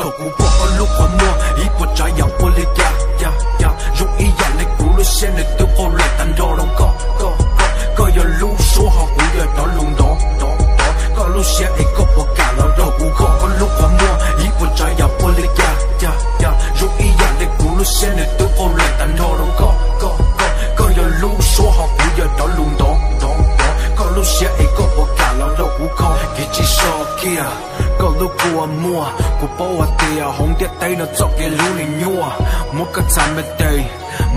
透过我的路狂魔，一波炸药我的呀，用一样的咕噜线的都好来单头龙个有路说好不要到龙多，个路线一个不干了，透过我的路狂魔，一波炸药我的呀，用一样的咕噜线的都好来单头龙个有路说好不要到龙多，个路线一个不干了，透过我一起说起啊。個路過摸，個保下地啊，紅啲地no作嘅路嚟扭啊，摸個慘嘅地，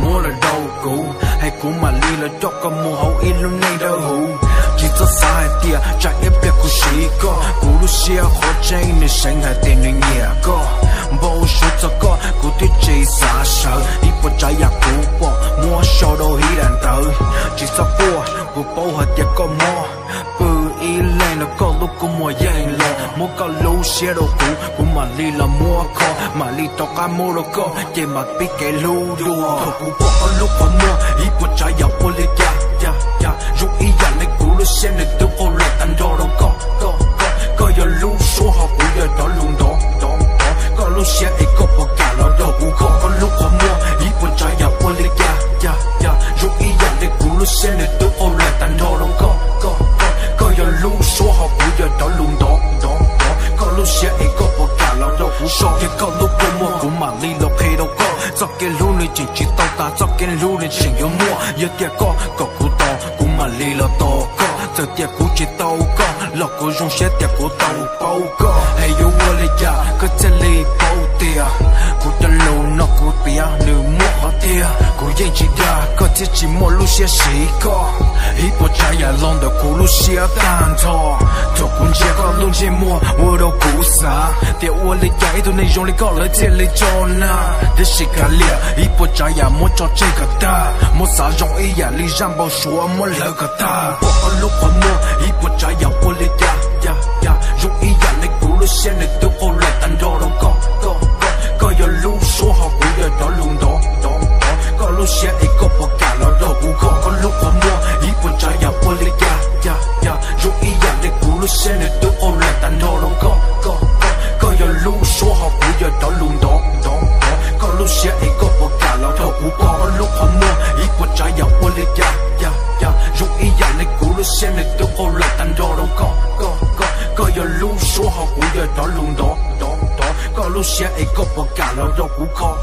摸了到股，係股嘛離了作個摸好一路內的湖，只做啥係啲啊，再一別個時個，咕嚕寫好正你生係啲你嘢個，冇數作個，咕啲最殺手，一波再也股波，摸手到起難頭，只做波，個保下啲個摸，不一靚了個路個摸贏了。摸個路寫到股嘛離了摸個，嘛離到個摸到個，也嘛比給路多。透過我的路狂魔，一波炸藥我的呀，用一樣的咕嚕線的都好來單頭龍個有路說好不要到龍多，個路線一個不干了。透過我的路狂魔，一波炸藥我的呀，用一樣的咕嚕線的都好來單頭龍個有路說好不要到龍多。路線一個不干了，都不說嘅個路過摸，古馬里落氣到個，作嘅路你直接到達，作嘅路你情有摸，一啲個古道，古馬里落多個，這啲古節到個，落個用些啲古道包個，還有我的呀，個這裡包的啊，古的路那古邊啊，你摸好的啊，古眼睛的，個自己摸路些是個，一波炸呀浪的古路些單頭，做古節個路節摸，我都。故啥？點我的態度內容裡搞了這裡做哪？這是個臉，一波炸呀摸着這個大，摸啥容易呀？你讓我說摸了個大。我的路狂魔，一波炸呀我的呀，用一樣的咕嚕線的都好來單頭龍個有路說好不要到龍多，個路線一個不干了，透過我的路狂魔，一波炸呀我的呀，用一樣的咕嚕線的都好來單頭龍個有路說好不要到龍多，個路線一個不干了，透過我的路狂魔，一波炸呀我的呀，用一樣的咕嚕線的都好來單頭龍個有路說好不要到龍多，個路線一個不干了，透過